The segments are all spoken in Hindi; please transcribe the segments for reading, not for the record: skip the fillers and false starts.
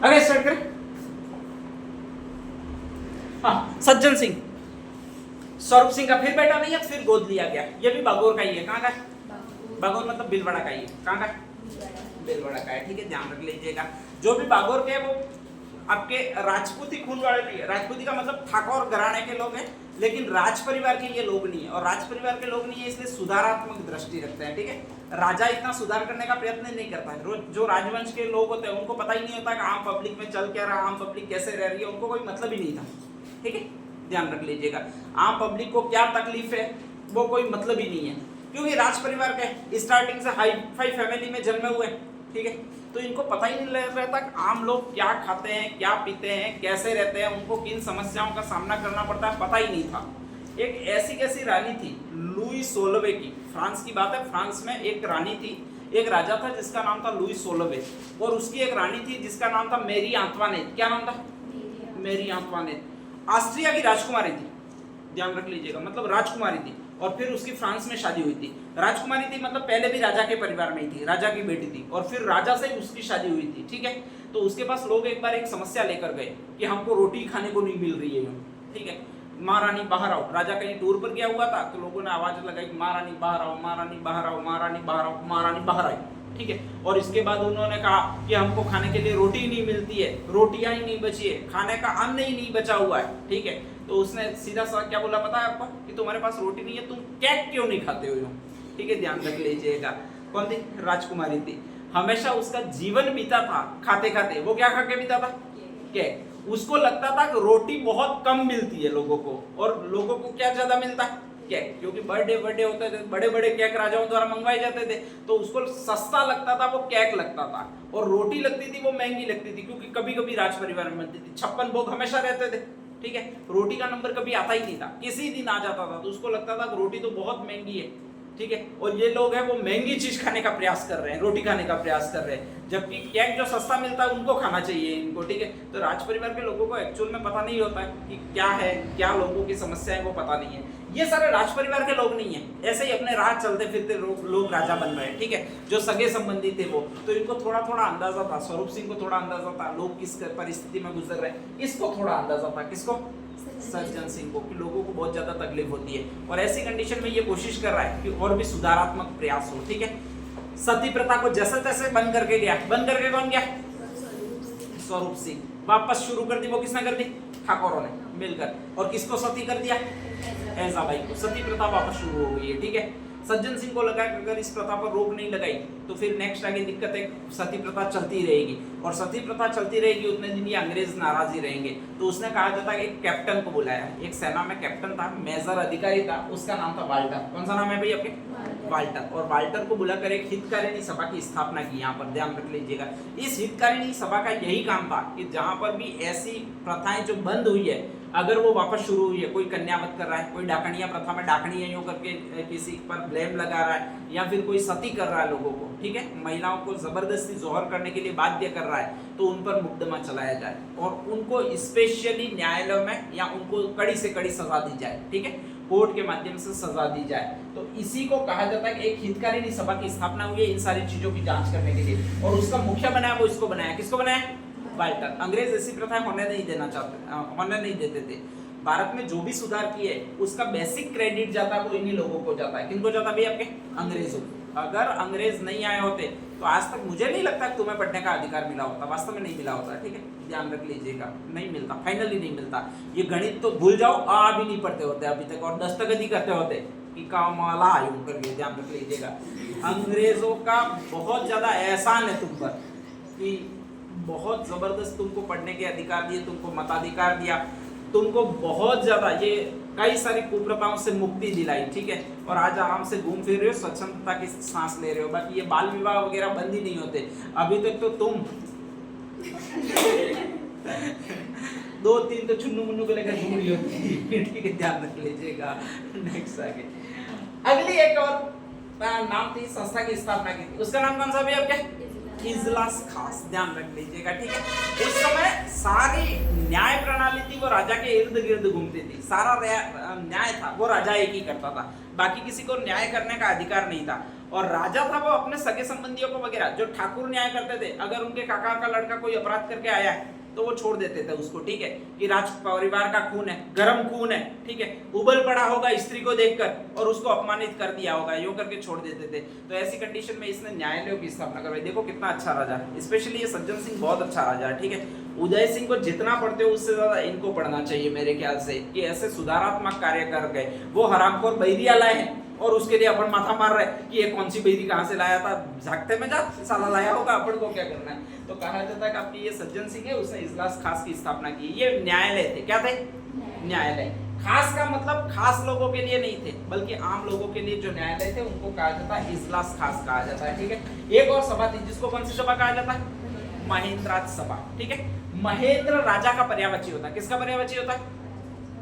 अरे स्टार्ट करें। हाँ, सज्जन सिंह, स्वरूप सिंह का फिर बेटा नहीं है, फिर गोद लिया गया। ये भी बागोर का ही है। कहाँ का है? बागोर मतलब भीलवाड़ा का ही है। कहाँ का है? भीलवाड़ा का है। ठीक है, ध्यान रख लीजिएगा। जो भी बागोर के वो आपके राजपूती खून वाले नहीं है। राजपूती का मतलब ठाकुर घराने के लोग हैं, लेकिन राज परिवार के ये लोग नहीं है। और राज परिवार के लोग नहीं है इसलिए सुधारात्मक दृष्टि रखते हैं। ठीक है, राजा इतना सुधार करने का प्रयत्न नहीं करता है। जो राजवंश के लोग होते हैं उनको पता ही नहीं होता कि आम पब्लिक में चल क्या रहा, आम पब्लिक कैसे रह रही है, उनको कोई मतलब ही नहीं था। ठीक है, ध्यान रख लीजिएगा। आम पब्लिक को क्या तकलीफ है वो कोई मतलब ही नहीं है, क्योंकि राज परिवार के स्टार्टिंग से हाई फाई फैमिली में जन्मे हुए। ठीक है, तो इनको पता ही नहीं रहता कि आम लोग क्या खाते हैं, क्या पीते हैं, कैसे रहते हैं, उनको किन समस्याओं का सामना करना पड़ता है, पता ही नहीं था। एक ऐसी कैसी रानी थी लुई 16वें की, फ्रांस की बात है। फ्रांस में एक रानी थी, एक राजा था जिसका नाम था लुई 16वें, और उसकी एक रानी थी जिसका नाम था मेरी आंतवानेट। क्या नाम था? मेरी आंतवानेट। ऑस्ट्रिया की राजकुमारी थी, ध्यान रख लीजिएगा, मतलब राजकुमारी थी। और फिर उसकी फ्रांस में शादी हुई थी। राजकुमारी थी मतलब पहले भी राजा के परिवार में ही थी, राजा की बेटी थी, और फिर राजा से उसकी शादी हुई थी। ठीक है, तो उसके पास लोग एक बार एक समस्या लेकर गए कि हमको रोटी खाने को नहीं मिल रही है। ठीक है, महारानी बाहर आओ। राजा कहीं टूर पर गया हुआ था, तो लोगों ने आवाज लगाई, महारानी बाहर आओ, महारानी बाहर आओ, महारानी बाहर आओ। महारानी बाहर आई। ठीक है, और इसके बाद उन्होंने कहा कि हमको खाने के लिए रोटी ही नहीं मिलती है, रोटियां ही नहीं बची है, खाने का अन्न ही नहीं बचा हुआ है। ठीक है, तो उसने सीधा सा क्या बोला पता है आपको? कि तुम्हारे पास रोटी नहीं है, तुम केक क्यों नहीं खाते हो? ठीक है, ध्यान रख लीजिएगा। कौन थी? राजकुमारी थी। हमेशा उसका जीवन बीता था खाते खाते। वो क्या खा के बीता था? केक। उसको लगता था कि रोटी बहुत कम मिलती है लोगों को, और लोगों को क्या ज्यादा मिलता है? केक। क्योंकि बर्थडे होते थे, बड़े बड़े केक राजाओं द्वारा मंगवाए जाते थे, तो उसको सस्ता लगता था, वो केक लगता था। और रोटी लगती थी वो महंगी लगती थी, क्योंकि कभी कभी राज परिवार में मिलती थी। 56 भोग हमेशा रहते थे। ठीक है, रोटी का नंबर कभी आता ही नहीं था, किसी दिन आ जाता था, तो उसको लगता था कि रोटी तो बहुत महंगी है। ठीक है, और ये लोग हैं वो महंगी चीज खाने का प्रयास कर रहे हैं, रोटी खाने का प्रयास कर रहे हैं, जबकि केक जो सस्ता मिलता है उनको खाना चाहिए इनको। ठीक है, तो राज परिवार के लोगों को एक्चुअल में पता नहीं होता है कि क्या है, क्या लोगों की समस्या है, वो पता नहीं है। ये सारे राज परिवार के लोग नहीं है, ऐसे ही अपने राज चलते फिरते लोग राजा बन रहे हैं। ठीक है, जो सगे संबंधी थे वो, तो इनको थोड़ा थोड़ा अंदाजा था। स्वरूप सिंह को थोड़ा अंदाजा था लोग किस परिस्थिति में गुजर रहे हैं। इसको थोड़ा अंदाजा था। किसको? सज्जन सिंह को, कि लोगों को बहुत ज्यादा तकलीफ होती है, और ऐसी कंडीशन में ये कोशिश कर रहा है कि और भी सुधारात्मक प्रयास हो। ठीक है, सती प्रथा को जैसे तैसे बंद करके गया। बंद करके कौन गया? स्वरूप सिंह। वापस शुरू कर दी वो किसने कर दी? ठाकुरों ने मिलकर। और किसको सती कर दिया? ऐसाबाई को। सती प्रथा वापस शुरू हो गई है। ठीक है, सज्जन सिंह को लगा कि अगर इस प्रथा पर रोक नहीं लगाई तो फिर नेक्स्ट आगे दिक्कत है, सती प्रथा चलती रहेगी, और सती प्रथा चलती रहेगी उतने दिन ये अंग्रेज नाराज ही रहेंगे। तो उसने कहा जाता है एक कैप्टन को बुलाया। एक सेना में कैप्टन था, मेजर अधिकारी था, उसका नाम था वाल्टर। कौन सा नाम है भाई आपके? वाल्टर। और वाल्टर को बुलाकर एक हितकारिणी सभा की स्थापना की। यहाँ पर ध्यान रख लीजिएगा, इस हितकारिणी सभा का यही काम था कि जहाँ पर भी ऐसी प्रथाएं जो बंद हुई है, अगर वो वापस शुरू हुई है, कोई कन्यावत कर रहा है, कोई डाकनिया प्रथा में डाकनिया करके किसी पर ब्लेम लगा रहा है, या फिर कोई सती कर रहा है लोगों को, ठीक है, महिलाओं को जबरदस्ती जोहर करने के लिए बाध्य कर रहा है, तो उन पर मुकदमा चलाया जाए और उनको स्पेशली न्यायालय में या उनको कड़ी से कड़ी सजा दी जाए। ठीक है, कोर्ट के माध्यम से सजा दी जाए। तो इसी को कहा जाता है कि एक हितकारिणी सभा की स्थापना हुई है इन सारी चीजों की जांच करने के लिए, और उसका मुखिया बनाया वो इसको बनाया। किसको बनाया? वाल्टर। अंग्रेज ऐसी प्रथाएं होने नहीं देते थे। भारत में जो भी सुधार किए उसका बेसिक क्रेडिट जाता है वो इन्हीं लोगों को जाता है। किनको जाता है भाई? आपके अंग्रेजों। अगर अंग्रेज नहीं आए होते तो आज तक मुझे नहीं लगता कि तुम्हें पढ़ने का अधिकार मिला होता, वास्तव में नहीं मिला होता। ठीक है, ध्यान रख लीजिएगा, नहीं मिलता, फाइनली नहीं मिलता। ये गणित तो भूल जाओ, आ भी नहीं पढ़ते होते अभी तक, और दस्तखत ही करते होते कि कामला आयोग करके। ध्यान रख लीजिएगा, अंग्रेजों का बहुत ज्यादा एहसान है तुम पर कि बहुत जबरदस्त तुमको पढ़ने के अधिकार दिए, तुमको मताधिकार दिया, तुमको बहुत ज्यादा ये कई सारी कुप्रथाओं से मुक्ति दिलाई। ठीक है, और आज आराम से घूम फिर रहे हो, स्वच्छंदता की सांस ले रहे हो। बाकी ये बाल विवाह वगैरह बंद ही नहीं होते अभी तक। तो तुम 2-3 तो चुन्नू मुन्नू को लेकर घूम रही होती। ठीक है, ध्यान रख लीजिएगा। नेक्स्ट आगे अगली एक और नाम थी, संस्था की स्थापना की थी, उसका नाम कौन सा भी आपके? इजलास खास। ध्यान रख लीजिएगा। ठीक है, उस समय सारी न्याय प्रणाली थी वो राजा के इर्द गिर्द घूमती थी। सारा न्याय था वो राजा एक ही करता था, बाकी किसी को न्याय करने का अधिकार नहीं था। और राजा था वो अपने सगे संबंधियों को वगैरह जो ठाकुर न्याय करते थे, अगर उनके काका का लड़का कोई अपराध करके आया है तो वो छोड़ देते थे उसको, ठीक है, कि राज परिवार का खून है, गर्म खून है, ठीक है, उबल पड़ा होगा स्त्री को देखकर और उसको अपमानित कर दिया होगा, यूं करके छोड़ देते थे। तो ऐसी कंडीशन में इसने न्यायालयों की स्थापना करवाई। देखो कितना अच्छा राजा है, स्पेशली ये सज्जन सिंह बहुत अच्छा राजा है, ठीक है। उदय सिंह को जितना पढ़ते हो उससे ज्यादा इनको पढ़ना चाहिए मेरे ख्याल से, कि ऐसे सुधारात्मक कार्य कर गए। वो हरामखोर बैरिया लाए हैं और उसके लिए अपन माथा मार रहे हैं कि ये कौन सी बैरी कहां से लाया था, झाकते में जा साला लाया होगा, अपन को क्या करना है। तो कहा जाता है कि आपकी ये सज्जन सिंह है, उसने इजलास खास की स्थापना की। ये न्यायालय थे, क्या थे? न्यायालय। खास का मतलब खास लोगों के लिए नहीं थे, बल्कि आम लोगों के लिए जो न्यायालय थे उनको कहा जाता है इजलास खास कहा जाता है, ठीक है। एक और सभा थी जिसको कौन सी सभा कहा जाता है? महेंद्राज सभा, ठीक है। महेंद्र राजा का पर्यायवाची होता है। किसका पर्यायवाची होता है?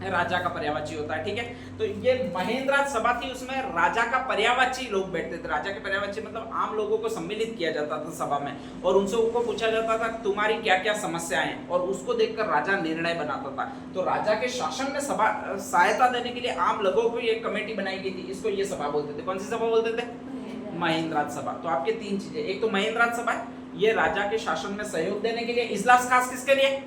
राजा का पर्यायवाची होता है, ठीक है। तो ये महेंद्राज सभा थी, उसमें राजा का पर्यायवाची लोग बैठते थे। राजा के पर्यायवाची मतलब आम लोगों को सम्मिलित किया जाता था सभा में, और उनसे उनको पूछा जाता था तुम्हारी क्या क्या समस्याएं हैं, और उसको देखकर राजा निर्णय बनाता था। तो राजा के शासन में सभा सहायता देने के लिए आम लोगों को एक कमेटी बनाई गई थी, इसको ये सभा बोलते थे। कौन सी सभा बोलते थे? महेंद्राज सभा। तो आपके तीन चीजें, एक तो महेंद्राज सभा है, ये राजा के शासन में सहयोग देने के लिए। इजलास खास किसके लिए?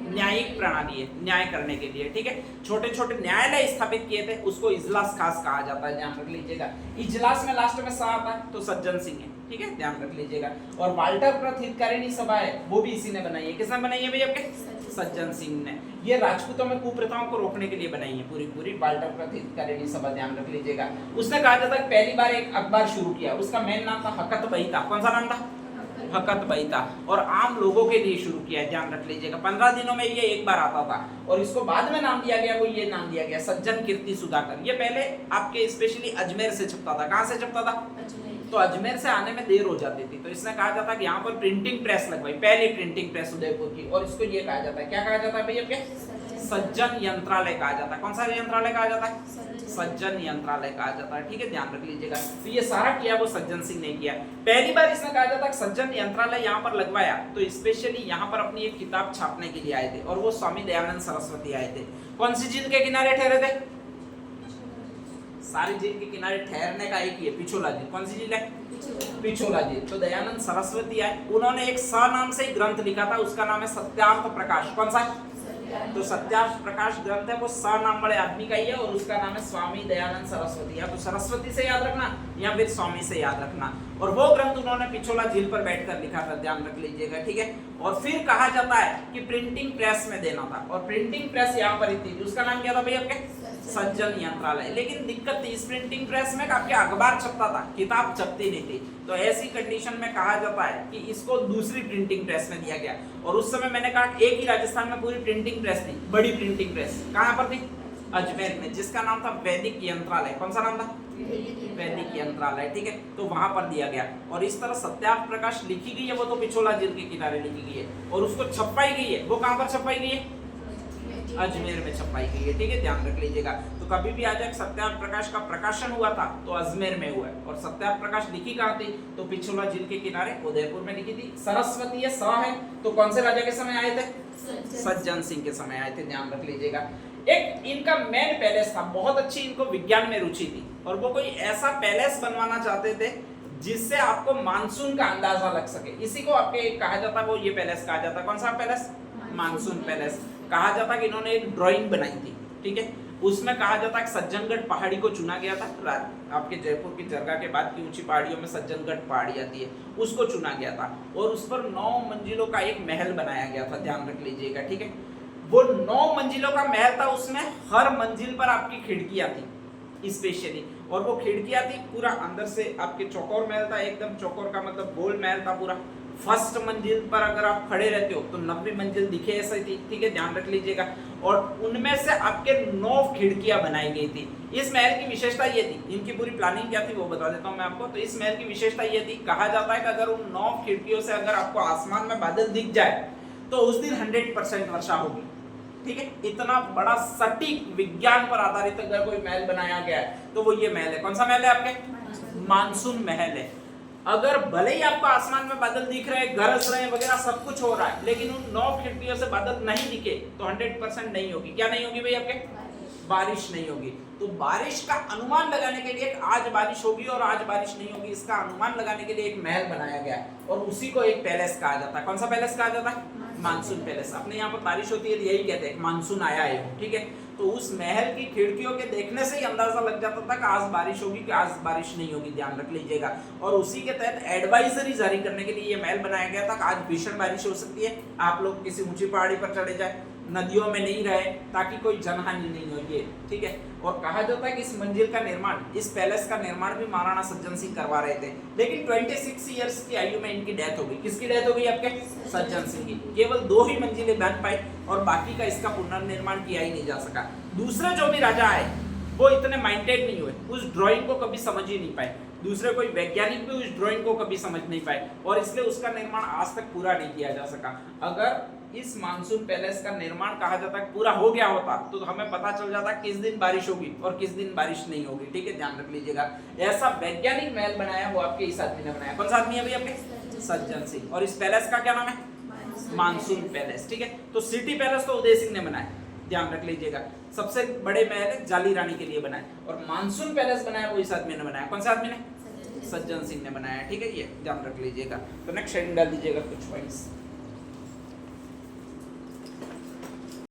न्यायिक प्रणाली है, न्याय करने के लिए, ठीक है। छोटे छोटे न्यायालय स्थापित किए थे, उसको इजलास खास कहा जाता है, ध्यान रख लीजिएगा। इजलास में लास्ट में सा आता है तो सज्जन सिंह है, ठीक है, ध्यान रख लीजिएगा। और वाल्टर प्रथ हितकारिणी सभा है, वो भी इसी ने बनाई है। किसने बनाई है भैया? आपके सज्जन सिंह ने। ये राजपूतों में कुप्रथाओं को रोकने के लिए बनाई है पूरी पूरी वाल्टर प्रथ हितकारिणी सभा, ध्यान रख लीजिएगा। उसने कहा जाता है पहली बार एक अखबार शुरू किया, उसका मेन नाम था हकत बहिता। कौन सा नाम था? हकत बहिता। और आम लोगों के लिए शुरू किया है, ध्यान रख लीजिएगा। 15 दिनों में ये एक बार आता था, और इसको बाद में नाम दिया गया, वो ये नाम दिया गया सज्जन कीर्ति सुधाकर। ये पहले आपके स्पेशली अजमेर से छपता था। कहां से छपता था? तो अजमेर से आने में देर हो जाती थी, तो इसने कहा जाता है कि यहाँ पर प्रिंटिंग प्रेस लगवाई, पहली प्रिंटिंग प्रेस उदयपुर की, और इसको ये कहा जाता है, क्या कहा जाता है भैया? आपके सज्जन यंत्रालय कहा जाता है। कौन सा यंत्रालय कहा जाता है? सज्जन यंत्रालय कहा जाता है, ठीक है, ध्यान रख लीजिएगा। तो ये सारा किया वो सज्जन सिंह ने किया। पहली बार इसने कहा जाता है सज्जन यंत्रालय यहाँ पर लगवाया, तो स्पेशली यहाँ पर अपनी एक किताब छापने के लिए आए थे, और वो स्वामी दयानंद सरस्वती आए थे। कौन सी झील के किनारे ठहरे थे? सारी झील के किनारे ठहरने का एक ही है, पिछोला झील। कौन सी झील है? पिछोला झील। तो दयानंद सरस्वती आए, उन्होंने एक स नाम से ही ग्रंथ लिखा था, उसका नाम है सत्यार्थ प्रकाश। कौन सा? तो सत्यार्थ प्रकाश ग्रंथ है, वो स नाम बड़े आदमी का ही है, और उसका नाम है स्वामी दयानंद सरस्वती। या तो सरस्वती से याद रखना या फिर स्वामी से याद रखना। और वो ग्रंथ उन्होंने पिछोला झील पर बैठकर लिखा था, ध्यान रख लीजिएगा, ठीक है। और फिर कहा जाता है कि प्रिंटिंग प्रेस में देना था, और प्रिंटिंग प्रेस यहाँ पर ही थी, उसका नाम क्या था भैया? आपके सज्जन यंत्रालय। लेकिन दिक्कत थी इस प्रिंटिंग प्रेस में, आपके अखबार छपता था, किताब छपती नहीं थी। तो ऐसी कंडीशन में कहा जाता है कि इसको दूसरी प्रिंटिंग प्रेस में दिया गया। और उस समय मैंने कहा एक ही राजस्थान में पूरी प्रिंटिंग प्रेस थी, बड़ी प्रिंटिंग प्रेस। कहां पर थी? अजमेर में, जिसका नाम था वैदिक यंत्रालय। कौन सा नाम था? वैदिक यंत्रालय, ठीक है। तो वहां पर दिया गया, और इस तरह सत्यार्थ प्रकाश लिखी गई है, वो तो पिछोला झील के किनारे लिखी गई है, और उसको छपाई गई है, वो कहां पर छपाई गई है? अजमेर में छपाई गई है, ठीक है, ध्यान रख लीजिएगा। तो कभी भी आ जाए सत्यार्थ प्रकाश का प्रकाशन हुआ था तो अजमेर में हुआ है, और सत्यार्थ प्रकाश लिखी कहां थी? तो पिछोला झील के किनारे उदयपुर में लिखी थी। सरस्वती स है, तो कौन से राजा के समय आए थे? सज्जन सिंह के समय आए थे, ध्यान रख लीजिएगा। एक इनका मेन पैलेस था, बहुत अच्छी इनको विज्ञान में रुचि थी, और वो कोई ऐसा पैलेस बनवाना चाहते थे जिससे आपको मानसून का अंदाजा लग सके। इसी को आपके कहा जाता, वो ये पैलेस कहा जाता। कौन सा पैलेस? Monsoon palace. कहा जाता कि इन्होंने एक ड्राइंग बनाई थी, ठीक है, उसमें कहा जाता कि सज्जनगढ़ पहाड़ी को चुना गया था। आपके जयपुर की जरगा के बाद की ऊंची पहाड़ियों में सज्जनगढ़ पहाड़ी आती है, उसको चुना गया था, और उस पर 9 मंजिलों का एक महल बनाया गया था, ध्यान रख लीजिएगा, ठीक है। वो 9 मंजिलों का महल था, उसमें हर मंजिल पर आपकी खिड़कियां थी स्पेशली, और वो खिड़कियां थी पूरा अंदर से आपके चौकोर महल था, एकदम चौकोर का मतलब गोल महल था पूरा। फर्स्ट मंजिल पर अगर आप खड़े रहते हो तो 90 मंजिल दिखे ऐसे थी, ठीक है, ध्यान रख लीजिएगा। और उनमें से आपके 9 खिड़कियां बनाई गई थी। इस महल की विशेषता ये थी, इनकी पूरी प्लानिंग क्या थी वो बता देता हूं मैं आपको। तो इस महल की विशेषता ये थी, कहा जाता है कि अगर उन 9 खिड़कियों से अगर आपको आसमान में बादल दिख जाए तो उस दिन 100% वर्षा होगी, ठीक है। इतना बड़ा सटीक विज्ञान पर आधारित अगर कोई महल बनाया गया है तो वो ये महल है। कौन सा महल है? आपके मानसून महल है। अगर भले ही आपको आसमान में बादल दिख रहे हैं, गरज रहे हैं वगैरह, सब कुछ हो रहा है, लेकिन उन 9 खिड़कियों से बादल नहीं दिखे तो 100% नहीं होगी। क्या नहीं होगी भाई? आपके बारिश नहीं होगी। तो बारिश का अनुमान लगाने के लिए आज बारिश होगी और आज बारिश नहीं होगी, इसका अनुमान लगाने के लिए एक महल बनाया गया है और उसी को एक पैलेस कहा जाता है। कौन सा पैलेस कहा जाता है? Monsoon palace. अपने यहाँ पर बारिश होती है तो यही कहते हैं मानसून आया है, ठीक है। तो उस महल की खिड़कियों के देखने से ही अंदाजा लग जाता था कि आज बारिश होगी कि आज बारिश नहीं होगी, ध्यान रख लीजिएगा। और उसी के तहत एडवाइजरी जारी करने के लिए ये महल बनाया गया था कि आज भीषण बारिश हो सकती है, आप लोग किसी ऊंची पहाड़ी पर चढ़े जाए, नदियों में नहीं रहे, ताकि कोई जनहानि नहीं हो, ये ठीक है। और कहा जाता है कि इस मंजिल का निर्माण, इस पैलेस का निर्माण भी महाराणा सज्जन सिंह करवा रहे थे, लेकिन 26 ईयर्स की आयु में इनकी डेथ हो गई। किसकी डेथ हो गई? आपके सज्जन सिंह की। केवल 2 ही मंजिलें बन पाई और बाकी का इसका पुनर्निर्माण किया ही नहीं जा सका। दूसरे जो भी राजा आए वो इतने माइंडेड नहीं हुए, उस ड्राइंग को कभी समझ ही नहीं पाए। दूसरे कोई वैज्ञानिक भी उस ड्राइंग को कभी समझ नहीं पाए और इसलिए उसका निर्माण आज तक पूरा नहीं किया जा सका। अगर इस मानसून पैलेस का निर्माण कहा जाता है पूरा हो गया होता तो हमें पता चल जाता किस दिन बारिश होगी और किस दिन बारिश नहीं होगी, ठीक है, ध्यान रख लीजिएगा। ऐसा वैज्ञानिक महल बनाया वो आपके इस आदमी ने बनाया। कौन सा आदमी है भाई? आपके सज्जन सिंह। और इस पैलेस का क्या नाम है? मानसून पैलेस, ठीक है। तो सिटी पैलेस तो उदय सिंह ने बनाया, ध्यान रख लीजिएगा। सबसे बड़े महल जाली रानी के लिए बनाए और मानसून पैलेस बनाया वो इस आदमी ने बनाया। कौन सा आदमी ने? सज्जन सिंह ने बनाया, ठीक है, ये ध्यान रख लीजिएगा। तो नेक्स्ट हेडिंग डाल दीजिएगा कुछ पॉइंट्स।